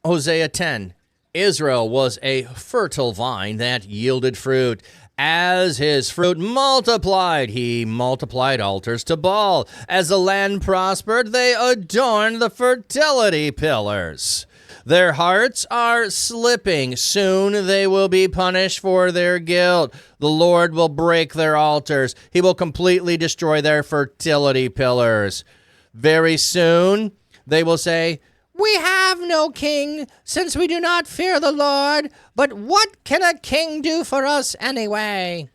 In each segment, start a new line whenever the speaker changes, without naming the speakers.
Hosea 10. Israel was a fertile vine that yielded fruit. As his fruit multiplied, he multiplied altars to Baal. As the land prospered, they adorned the fertility pillars. Their hearts are slipping. Soon they will be punished for their guilt. The Lord will break their altars. He will completely destroy their fertility pillars. Very soon they will say, "We have no king, since we do not fear the Lord. But what can a king do for us anyway?"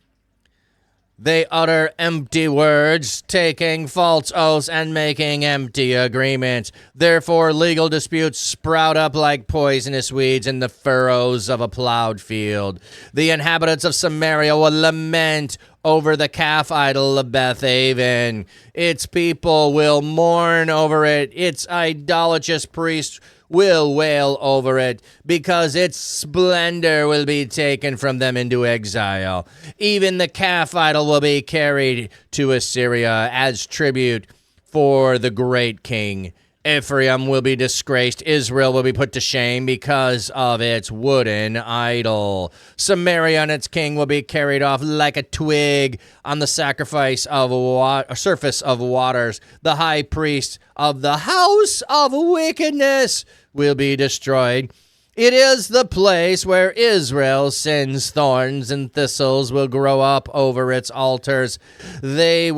They utter empty words, taking false oaths and making empty agreements. Therefore, legal disputes sprout up like poisonous weeds in the furrows of a plowed field. The inhabitants of Samaria will lament over the calf idol of Beth-Arbel. Its people will mourn over it. Its idolatrous priests will wail over it, because its splendor will be taken from them into exile. Even the calf idol will be carried to Assyria as tribute for the great king. Ephraim will be disgraced. Israel will be put to shame because of its wooden idol. Samaria and its king will be carried off like a twig on the surface of waters. The high priest of the house of wickedness will be destroyed. It is the place where Israel sins. Thorns and thistles will grow up over its altars. Then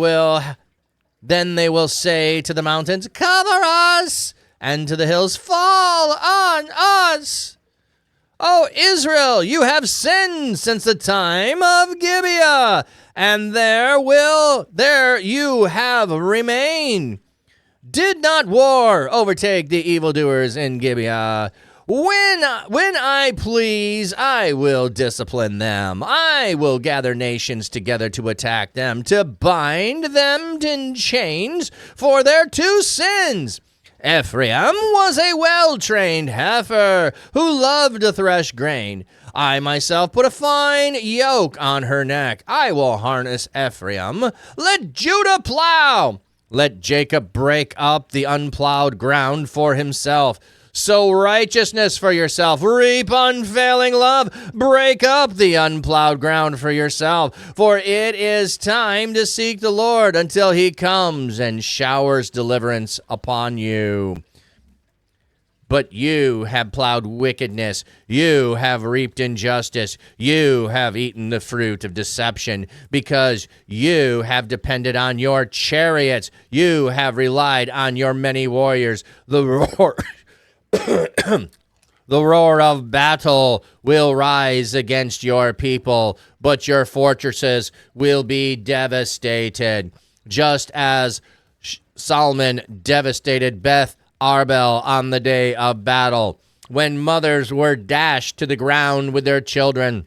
they will say to the mountains, "Cover us," and to the hills, "Fall on us." O Israel, you have sinned since the time of Gibeah, and there you have remained. Did not war overtake the evildoers in Gibeah? When I please, I will discipline them. I will gather nations together to attack them, to bind them in chains for their two sins. Ephraim was a well-trained heifer who loved to thresh grain. I myself put a fine yoke on her neck. I will harness Ephraim. Let Judah plow. Let Jacob break up the unplowed ground for himself. Sow righteousness for yourself. Reap unfailing love. Break up the unplowed ground for yourself. For it is time to seek the Lord until he comes and showers deliverance upon you. But you have plowed wickedness. You have reaped injustice. You have eaten the fruit of deception, because you have depended on your chariots. You have relied on your many warriors. The roar of battle will rise against your people, but your fortresses will be devastated. Just as Solomon devastated Beth-Arbel on the day of battle, when mothers were dashed to the ground with their children,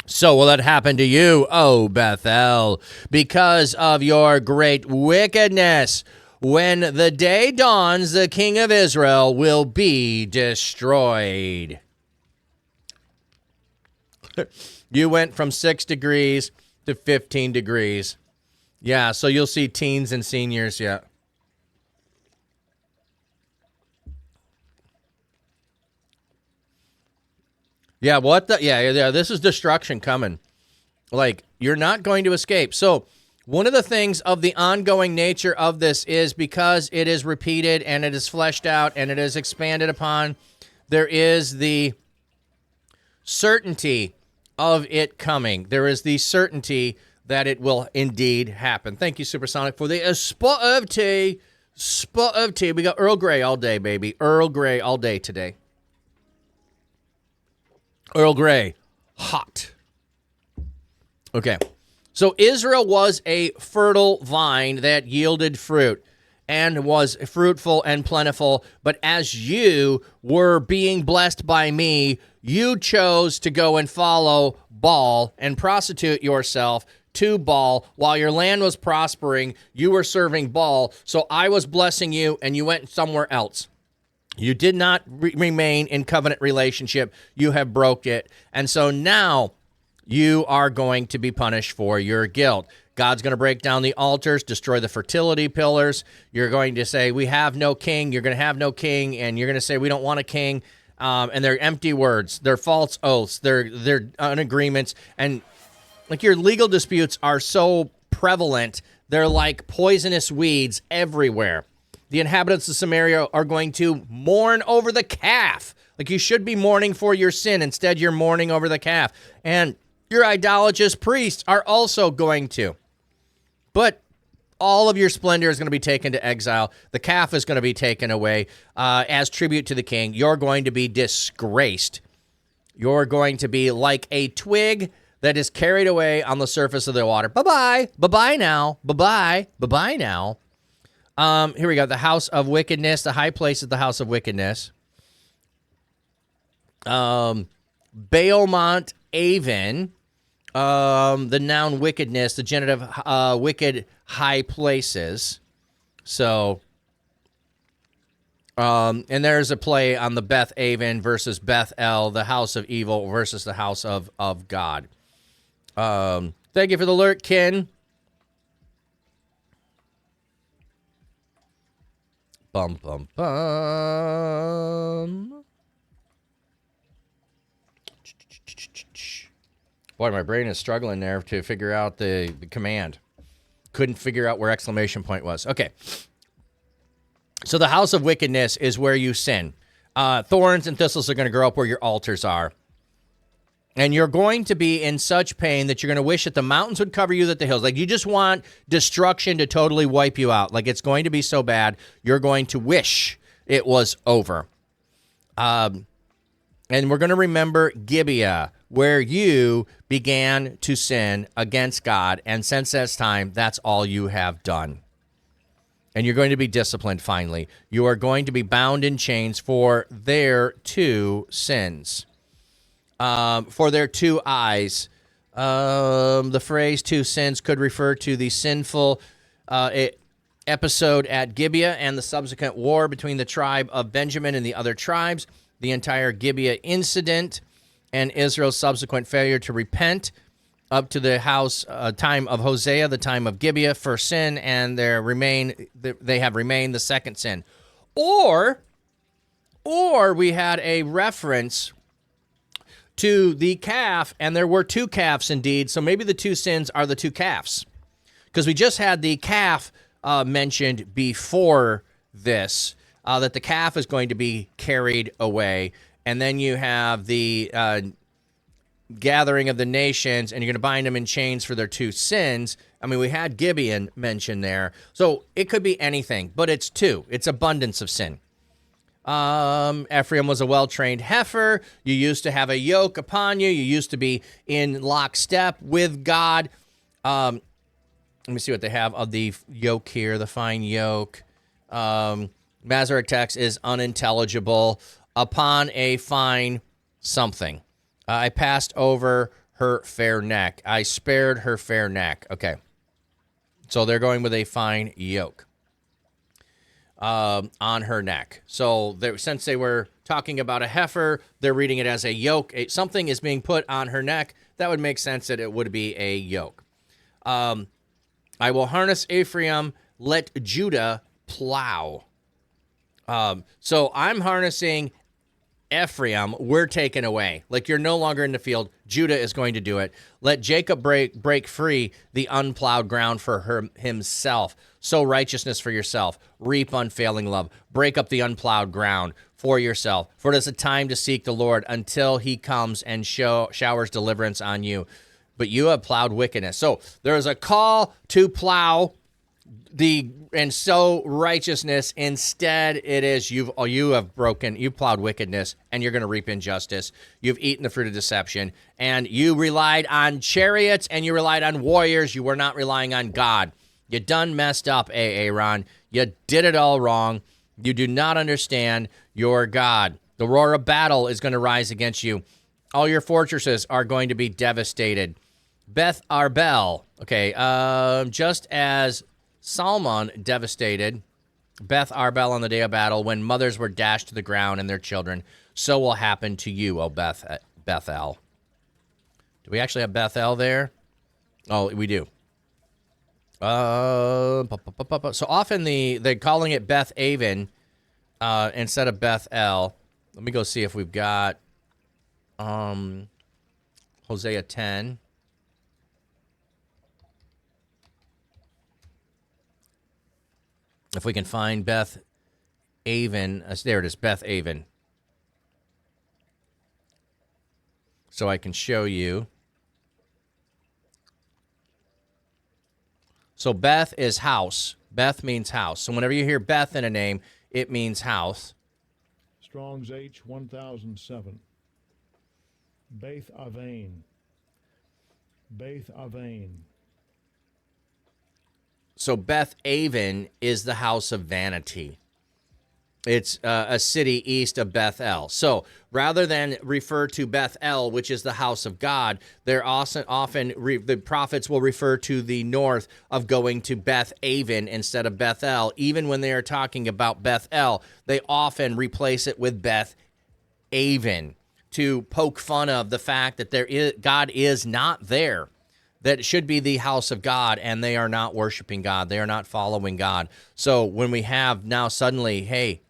so will it happen to you, O Bethel, because of your great wickedness. When the day dawns, the king of Israel will be destroyed. You went from 6 degrees to 15 degrees. Yeah, so you'll see teens and seniors, yeah. Yeah, what the? Yeah, this is destruction coming. Like, you're not going to escape. So, one of the things of the ongoing nature of this is, because it is repeated and it is fleshed out and it is expanded upon, there is the certainty of it coming. There is the certainty that it will indeed happen. Thank you, Supersonic, for the spot of tea. Spot of tea. We got Earl Grey all day, baby. Earl Grey all day today. Earl Grey. Hot. Okay. So Israel was a fertile vine that yielded fruit and was fruitful and plentiful. But as you were being blessed by me, you chose to go and follow Baal and prostitute yourself to Baal. While your land was prospering, you were serving Baal. So I was blessing you, and you went somewhere else. You did not remain in covenant relationship. You have broke it. And so now you are going to be punished for your guilt. God's going to break down the altars, destroy the fertility pillars. You're going to say, we have no king. You're going to have no king. And you're going to say, we don't want a king. and they're empty words, they're false oaths, they're unagreements, and like your legal disputes are so prevalent, they're like poisonous weeds everywhere. The inhabitants of Samaria are going to mourn over the calf. Like you should be mourning for your sin. Instead, you're mourning over the calf. And your idolatrous priests are also going to. But all of your splendor is going to be taken to exile. The calf is going to be taken away as tribute to the king. You're going to be disgraced. You're going to be like a twig that is carried away on the surface of the water. Bye-bye. Bye-bye now. Bye-bye. Bye-bye now. Here we go. The House of Wickedness. The high place is the House of Wickedness. Baelmont Avon. The noun wickedness. The genitive wicked high places. So, and there's a play on the Beth-Avon versus Bethel, the house of evil versus the house of God. Thank you for the alert, Ken. Bum, bum, bum. Boy, my brain is struggling there to figure out the command. Couldn't figure out where exclamation point was. Okay. So the house of wickedness is where you sin. Thorns and thistles are going to grow up where your altars are. And you're going to be in such pain that you're going to wish that the mountains would cover you, that the hills. Like you just want destruction to totally wipe you out. Like it's going to be so bad, you're going to wish it was over. And we're going to remember Gibeah, where you began to sin against God. And since that time, that's all you have done. And you're going to be disciplined finally. You are going to be bound in chains for their two sins. For their two eyes. The phrase two sins could refer to the sinful episode at Gibeah and the subsequent war between the tribe of Benjamin and the other tribes, the entire Gibeah incident, and Israel's subsequent failure to repent up to the time of Hosea, the time of Gibeah, first sin, and they have remained the second sin. Or we had a reference to the calf, and there were two calves indeed, so maybe the two sins are the two calves. Because we just had the calf mentioned before this, that the calf is going to be carried away, and then you have the gathering of the nations, and you're going to bind them in chains for their two sins. I mean, we had Gibeon mentioned there, so it could be anything, but it's two. It's abundance of sin. Ephraim was a well-trained heifer. You used to have a yoke upon you. You used to be in lockstep with God. Let me see what they have of the yoke here, the fine yoke. Masoretic text is unintelligible. Upon a fine something. I passed over her fair neck. I spared her fair neck. Okay. So they're going with a fine yoke. On her neck. So since they were talking about a heifer, they're reading it as a yoke. Something is being put on her neck. That would make sense that it would be a yoke. I will harness Ephraim, let Judah plow. So I'm harnessing Ephraim, we're taken away. Like you're no longer in the field. Judah is going to do it. Let Jacob break free the unplowed ground for himself. Sow righteousness for yourself. Reap unfailing love. Break up the unplowed ground for yourself. For it is a time to seek the Lord until he comes and showers deliverance on you. But you have plowed wickedness. So there is a call to plow and sow righteousness. Instead, it is you've plowed wickedness, and you're going to reap injustice. You've eaten the fruit of deception, and you relied on chariots, and you relied on warriors. You were not relying on God. You done messed up, Aaron. You did it all wrong. You do not understand your God. The roar of battle is going to rise against you. All your fortresses are going to be devastated. Beth-Arbel, okay, just as Salmon devastated Beth-Arbel on the day of battle when mothers were dashed to the ground and their children, so will happen to you, O Bethel. Do we actually have Bethel there? Oh, we do. So often they're calling it Beth-Aven instead of Bethel. Let me go see if we've got Hosea 10. If we can find Beth-Aven. There it is, Beth-Aven. So I can show you. So Beth is house. Beth means house. So whenever you hear Beth in a name, it means house.
Strong's H 1007. Beth-Aven. Beth-Aven.
So Beth-Aven is the House of Vanity. It's a city east of Bethel. So rather than refer to Bethel, which is the house of God, they're often the prophets will refer to the north of going to Beth-Aven instead of Bethel. Even when they are talking about Bethel, they often replace it with Beth-Aven to poke fun of the fact that God is not there. That it should be the house of God, and they are not worshiping God. They are not following God. So when we have now suddenly, hey,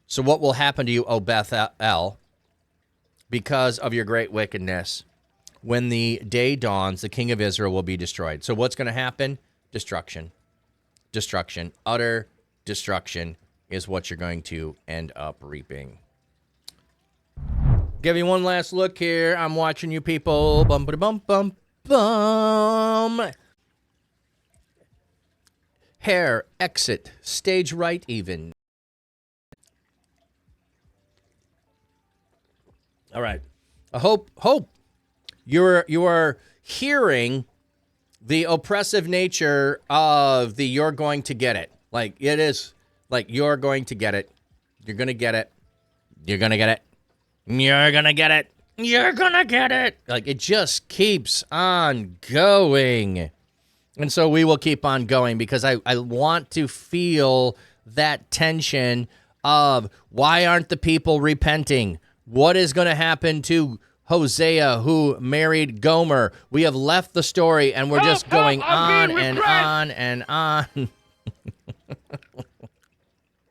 so what will happen to you, O Bethel, because of your great wickedness? When the day dawns, the king of Israel will be destroyed. So what's going to happen? Destruction. Destruction. Utter destruction is what you're going to end up reaping. Give you one last look here. I'm watching you people. Bum-ba-da-bum-bum. Bum. Hair, exit, stage right even. All right. I hope you are hearing the oppressive nature of the you're going to get it. Like it is like you're going to get it. You're going to get it. You're going to get it. You're going to get it. You're going to get it. Like it just keeps on going. And so we will keep on going because I want to feel that tension of why aren't the people repenting? What is going to happen to Hosea, who married Gomer? We have left the story, and we're just going on and on and on.